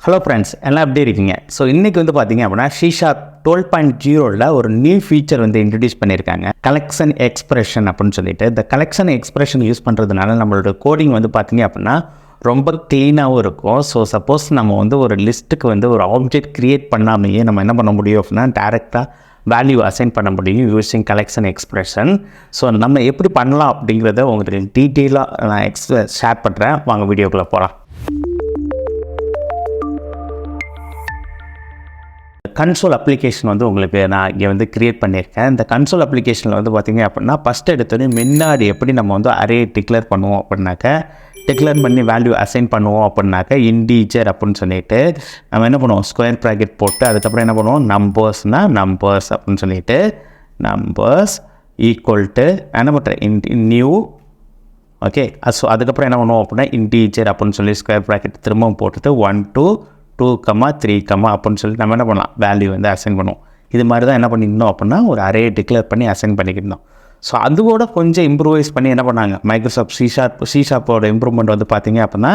Hello friends, எல்லாம் எப்படி இருக்கீங்க? ஸோ இன்றைக்கி வந்து பார்த்தீங்க அப்படின்னா C# 12.0ல் ஒரு நியூ ஃபீச்சர் வந்து இன்ட்ரடியூஸ் பண்ணியிருக்காங்க, கலெக்ஷன் எக்ஸ்பிரஷன் அப்படின்னு சொல்லிட்டு. இந்த கலெக்ஷன் எக்ஸ்பிரஷன் யூஸ் பண்ணுறதுனால நம்மளோட கோடிங் வந்து பார்த்தீங்க அப்படின்னா ரொம்ப க்ளீனாகவும் இருக்கும். ஸோ சப்போஸ் நம்ம வந்து ஒரு லிஸ்ட்டுக்கு வந்து ஒரு ஆப்ஜெக்ட் க்ரியேட் பண்ணாமையே நம்ம என்ன பண்ண முடியும் அப்படின்னா டேரெக்டாக வேல்யூ அசைன் பண்ண முடியும் யூஸிங் கலெக்ஷன் எக்ஸ்பிரஷன். ஸோ நம்ம எப்படி பண்ணலாம் அப்படிங்கிறத உங்களுக்கு டீட்டெயிலாக நான் ஷேர் பண்ணுறேன். வாங்க வீடியோக்குள்ளே போகலாம். கன்சோல் அப்ளிகேஷன் வந்து உங்களுக்கு நான் இங்கே வந்து க்ரியேட் பண்ணியிருக்கேன். இந்த கன்சோல் அப்ளிகேஷனில் வந்து பார்த்திங்க அப்படின்னா ஃபஸ்ட் எடுத்தோடனே முன்னாடி எப்படி நம்ம வந்து அரே டிக்ளேர் பண்ணுவோம் அப்படின்னாக்க, டிக்ளேர் பண்ணி வேல்யூ அசைன் பண்ணுவோம் அப்படின்னாக்க இன்டீஜர் அப்படின்னு சொல்லிட்டு நம்ம என்ன பண்ணுவோம், ஸ்கொயர் ப்ராக்கெட் போட்டு அதுக்கப்புறம் என்ன பண்ணுவோம், நம்பர்ஸ் அப்படின்னு சொல்லிட்டு நம்பர்ஸ் ஈக்குவல் டு என்ன பண்ணுறேன் நியூ. ஓகே, ஸோ அதுக்கப்புறம் என்ன பண்ணுவோம் அப்படின்னா இன்டீஜர் அப்படின்னு சொல்லி ஸ்கொயர் ப்ராக்கெட் திரும்பவும் போட்டுட்டு 1 to 2, 3, அப்படின்னு சொல்லி நம்ம என்ன பண்ணலாம், வேல்யூ வந்து அசைன் பண்ணுவோம். இது மாதிரி தான் என்ன பண்ணியிருந்தோம் அப்படின்னா ஒரு அரே டிக்ளேர் பண்ணி அசைன் பண்ணிக்கிட்டோம். ஸோ அதுவோட கொஞ்சம் இம்ப்ரூவைஸ் பண்ணி என்ன பண்ணாங்க, மைக்ரோசாஃப்ட் C# இம்ப்ரூவ்மெண்ட் வந்து பார்த்தீங்க அப்படின்னா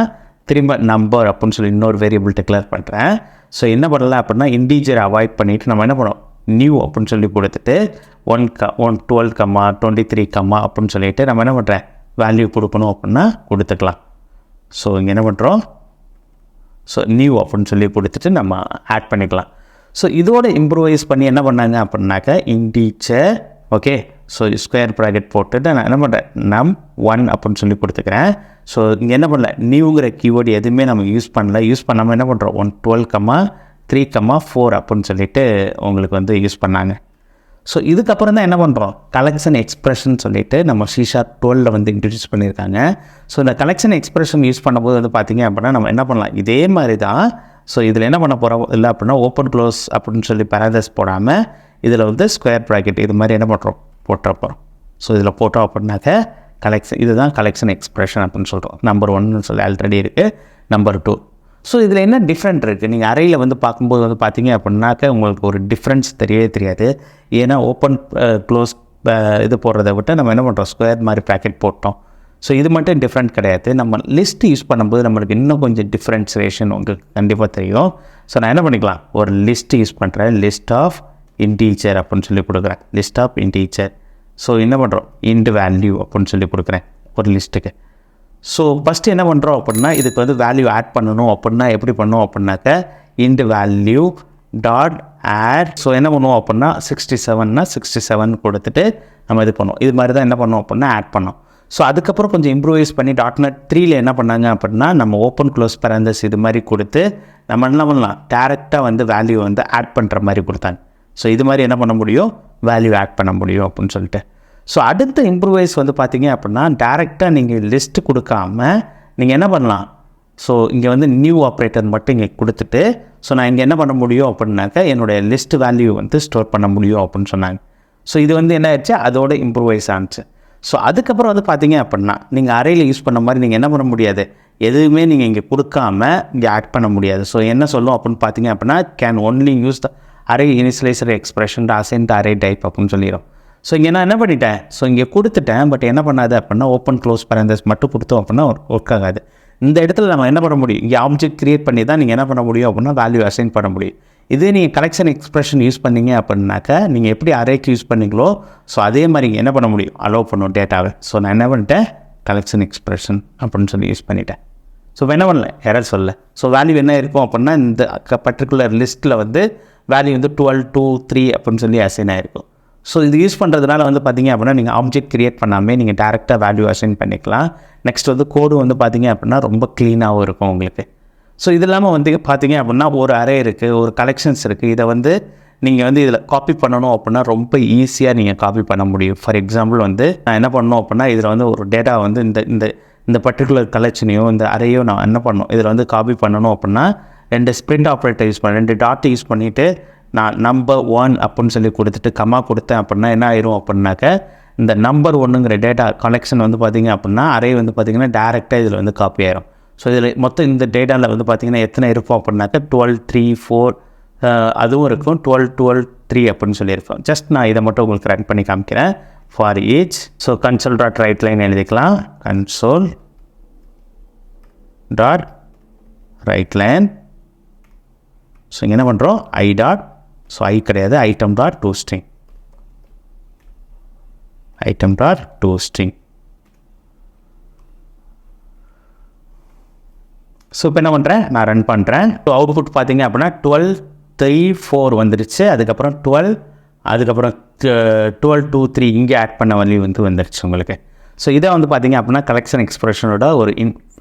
திரும்ப நம்பர் அப்படின்னு சொல்லி இன்னொரு வேரியபிள் டிக்ளேர் பண்ணுறேன். ஸோ என்ன பண்ணலாம் அப்படின்னா இன்டீஜரை அவாய்ட் பண்ணிவிட்டு நம்ம என்ன பண்ணுவோம், நியூ அப்படின்னு சொல்லி கொடுத்துட்டு 12, 23, அப்படின்னு சொல்லிட்டு நம்ம என்ன பண்ணுறேன் வேல்யூ கொடுக்கணும் அப்படின்னா கொடுத்துக்கலாம். ஸோ இங்கே என்ன பண்ணுறோம், ஸோ நியூ அப்படின்னு சொல்லி கொடுத்துட்டு நம்ம ஆட் பண்ணிக்கலாம். ஸோ இதோட இம்ப்ரூவைஸ் பண்ணி என்ன பண்ணாங்க அப்படின்னாக்க integer. Okay, so square bracket போட்டுட்டு நான் என்ன பண்ணுறேன் num1 அப்படின்னு சொல்லி கொடுத்துக்கிறேன். ஸோ இங்கே என்ன பண்ணல, நியூங்கிற கீவேர்டு எதுவுமே நம்ம யூஸ் பண்ணாமல் என்ன பண்ணுறோம் 12, 3, 4 அப்படின்னு சொல்லிட்டு உங்களுக்கு வந்து யூஸ் பண்ணாங்க. ஸோ இதுக்கப்புறம் தான் என்ன பண்ணுறோம், கலெக்ஷன் எக்ஸ்பிரஷன் சொல்லிட்டு நம்ம C# 12ல் வந்து இன்ட்ரடியூஸ் பண்ணியிருக்காங்க. ஸோ இந்த கலெக்ஷன் எக்ஸ்பிரஷன் யூஸ் பண்ணும்போது வந்து பார்த்திங்க அப்படின்னா நம்ம என்ன பண்ணலாம், இதே மாதிரி தான். ஸோ இதில் என்ன பண்ண போகிறோம் இல்லை அப்படின்னா ஓப்பன் க்ளோஸ் அப்படின்னு சொல்லி பேரந்தஸ் போடாமல் இதில் வந்து ஸ்கொயர் ப்ராக்கெட் இது மாதிரி என்ன பண்ணுறோம் போட்டுற போகிறோம். ஸோ இதில் போட்டோம் அப்படின்னாக்க இதுதான் கலெக்ஷன் எக்ஸ்பிரஷன் அப்படின்னு சொல்கிறோம். நம்பர் 1 சொல்லி ஆல்ரெடி இருக்குது, நம்பர் 2. ஸோ இதில் என்ன டிஃப்ரெண்ட் இருக்குது, நீங்கள் அறையில் வந்து பார்க்கும்போது வந்து பார்த்தீங்க அப்படின்னாக்க உங்களுக்கு ஒரு டிஃப்ரென்ஸ் தெரியவே தெரியாது. ஏன்னா ஓப்பன் க்ளோஸ் இது போடுறத விட்டு நம்ம என்ன பண்ணுறோம் ஸ்கொயர் மாதிரி ப்ராக்கெட் போட்டோம். ஸோ இது மட்டும் டிஃப்ரெண்ட் கிடையாது. நம்ம லிஸ்ட் யூஸ் பண்ணும்போது நம்மளுக்கு இன்னும் கொஞ்சம் டிஃப்ரென்சியேஷன் உங்களுக்கு கண்டிப்பாக தெரியும். ஸோ நான் என்ன பண்ணிக்கலாம், ஒரு லிஸ்ட் யூஸ் பண்ணுறேன், லிஸ்ட் ஆஃப் இன்டீஜர் அப்படின்னு சொல்லி கொடுக்குறேன், லிஸ்ட் ஆஃப் இன்டீஜர். ஸோ என்ன பண்ணுறோம் இன்ட் வேல்யூ அப்படின்னு சொல்லி கொடுக்குறேன் ஒரு லிஸ்ட்டுக்கு. ஸோ ஃபஸ்ட்டு என்ன பண்ணுறோம் அப்படின்னா இதுக்கு வந்து வேல்யூ ஆட் பண்ணணும் அப்படின்னா எப்படி பண்ணோம் அப்படின்னாக்க int value dot add. So என்ன பண்ணுவோம் அப்படின்னா 67 கொடுத்துட்டு நம்ம இது பண்ணுவோம். இது மாதிரி தான் என்ன பண்ணுவோம் அப்படின்னா ஆட் பண்ணோம். ஸோ அதுக்கப்புறம் கொஞ்சம் இம்ப்ரூவைஸ் பண்ணி .NET 3ல் என்ன பண்ணாங்க அப்படின்னா நம்ம ஓப்பன் க்ளோஸ் பேரந்தஸ் இது மாதிரி கொடுத்து நம்ம என்ன பண்ணலாம் டேரெக்டாக வந்து வேல்யூ வந்து ஆட் பண்ணுற மாதிரி கொடுத்தாங்க. ஸோ இது மாதிரி என்ன பண்ண முடியும், வேல்யூ ஆட் பண்ண முடியும் அப்படின்னு சொல்லிட்டு. ஸோ அடுத்த இம்ப்ரூவைஸ் வந்து பார்த்தீங்க அப்படின்னா டேரெக்டாக நீங்கள் லிஸ்ட்டு கொடுக்காம நீங்கள் என்ன பண்ணலாம், ஸோ இங்கே வந்து நியூ ஆப்ரேட்டர் மட்டும் இங்கே கொடுத்துட்டு ஸோ நான் இங்கே என்ன பண்ண முடியும் அப்படின்னாக்கா என்னுடைய லிஸ்ட் வேல்யூ வந்து ஸ்டோர் பண்ண முடியும் அப்படின்னு சொன்னாங்க. ஸோ இது வந்து என்ன ஆயிடுச்சு, அதோட இம்ப்ரூவைஸ் ஆனிச்சு. ஸோ அதுக்கப்புறம் வந்து பார்த்தீங்க அப்படின்னா நீங்கள் அறையில் யூஸ் பண்ண மாதிரி நீங்கள் என்ன பண்ண முடியாது, எதுவுமே நீங்கள் இங்கே கொடுக்காம இங்கே ஆட் பண்ண முடியாது. ஸோ என்ன சொல்லும் அப்படின்னு பார்த்தீங்க அப்படின்னா can only use the array initialiser expression assign the array type அப்படின்னு சொல்லிடும். ஸோ இங்கே நான் என்ன பண்ணிட்டேன், ஸோ இங்கே கொடுத்துட்டேன், பட் என்ன பண்ணாது அப்படின்னா ஓப்பன் க்ளோஸ் பேரந்தஸ் மட்டும் கொடுத்தோம் அப்படின்னா ஒர்க் ஆகாது. இந்த இடத்துல நம்ம என்ன பண்ண முடியும், இங்கே ஆப்ஜெக்ட் க்ரியேட் பண்ணி தான் நீங்கள் என்ன பண்ண முடியும் அப்படின்னா வேல்யூ அசைன் பண்ண முடியும். இதே நீங்கள் கலெக்ஷன் எக்ஸ்பிரஷன் யூஸ் பண்ணீங்க அப்படின்னாக்கா நீங்கள் எப்படி அரேக்கு யூஸ் பண்ணீங்களோ ஸோ அதே மாதிரி இங்கே என்ன பண்ண முடியும், அலோவ் பண்ணும் டேட்டாவை. ஸோ நான் என்ன பண்ணிட்டேன் கலெக்ஷன் எக்ஸ்பிரஷன் அப்படின்னு சொல்லி யூஸ் பண்ணிட்டேன். ஸோ என்ன பண்ணல எரர் சொல்ல. ஸோ வேல்யூ என்ன இருக்கும் அப்படின்னா இந்த பர்டிகுலர் லிஸ்ட்டில் வந்து வேல்யூ வந்து 12, 2, 3 அப்படின்னு சொல்லி அசைன் ஆகிருக்கும். ஸோ இது யூஸ் பண்ணுறதுனால வந்து பார்த்திங்க அப்படின்னா நீங்கள் ஆப்ஜெக்ட் க்ரியேட் பண்ணாமல் நீங்கள் டேரெக்டாக வேல்யூ அசைன் பண்ணிக்கலாம். நெக்ஸ்ட் வந்து கோடு வந்து பார்த்திங்க அப்படின்னா ரொம்ப க்ளீனாகவும் இருக்கும் உங்களுக்கு. ஸோ இது இல்லாமல் வந்து பார்த்திங்க அப்படின்னா ஒரு அரே இருக்குது, ஒரு கலெக்ஷன்ஸ் இருக்குது. இதை வந்து நீங்கள் வந்து இதில் காப்பி பண்ணணும் அப்படின்னா ரொம்ப ஈஸியாக நீங்கள் காப்பி பண்ண முடியும். ஃபார் எக்ஸாம்பிள் வந்து நான் என்ன பண்ணணும் அப்படின்னா இதில் வந்து ஒரு டேட்டா வந்து இந்த பர்டிகுலர் கலெக்ஷனையோ இந்த அறையோ நான் என்ன பண்ணணும் இதில் வந்து காப்பி பண்ணணும் அப்படின்னா 2 ஸ்ப்ரிண்ட் ஆப்ரேட்டர் யூஸ் பண்ணேன், 2 டாட் யூஸ் பண்ணிவிட்டு நான் நம்பர் 1 அப்படின்னு சொல்லி கொடுத்துட்டு கமா கொடுத்தேன் அப்படின்னா என்ன ஆயிரும் அப்படின்னாக்க இந்த நம்பர் 1ங்கிற டேட்டா கலெக்ஷன் வந்து பார்த்திங்க அப்படின்னா அரே வந்து பார்த்திங்கன்னா டேரெக்டாக இதில் வந்து காப்பி ஆயிரும். ஸோ இதில் மொத்தம் இந்த டேட்டாவில் வந்து பார்த்திங்கன்னா எத்தனை இருக்கும் அப்படின்னாக்க 12, 3, 4 அதுவும் இருக்கும், 12, 12, 3 அப்படின்னு சொல்லியிருக்கோம். ஜஸ்ட் நான் இதை மட்டும் உங்களுக்கு ரன் பண்ணி காமிக்கிறேன் for each. So console dot write line எழுதிக்கலாம், console dot write line so இங்கே என்ன பண்ணுறோம் ஐ டாட், ஸோ ஐ கிடையாது, item dot to string, item dot to string. So இப்போ என்ன பண்ணுறேன், நான் ரன் பண்ணுறேன். ஸோ அவுட்புட் பார்த்தீங்க அப்படின்னா 12 3 4 வந்துடுச்சு. அதுக்கப்புறம் 12, அதுக்கப்புறம் 12 2 3 இங்கே ஆட் பண்ண வழி வந்துடுச்சு உங்களுக்கு. ஸோ இதை வந்து பார்த்தீங்க அப்படின்னா கலெக்ஷன் எக்ஸ்பிரஷனோட ஒரு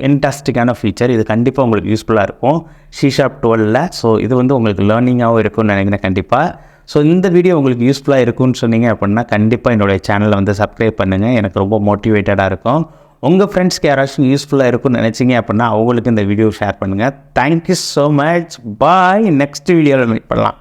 இன்ட்ரெஸ்டிங்கான ஃபீச்சர். இது கண்டிப்பாக உங்களுக்கு யூஸ்ஃபுல்லாக இருக்கும் C#12ல். ஸோ இது வந்து உங்களுக்கு லேர்னிங்காகவும் இருக்கும்னு நினைக்கிறேன் கண்டிப்பாக. ஸோ இந்த வீடியோ உங்களுக்கு யூஸ்ஃபுல்லாக இருக்கும்னு சொன்னீங்க அப்படின்னா கண்டிப்பாக என்னுடைய சேனலை வந்து சப்ஸ்கிரைப் பண்ணுங்கள். எனக்கு ரொம்ப மோட்டிவேட்டடாக இருக்கும். உங்கள் ஃப்ரெண்ட்ஸ்க்கு யாராச்சும் யூஸ்ஃபுல்லாக இருக்கும்னு நினச்சிங்க அப்படின்னா அவங்களுக்கு இந்த வீடியோ ஷேர் பண்ணுங்கள். Thank you so much. Bye. Next வீடியோவில் மீட் பண்ணலாம்.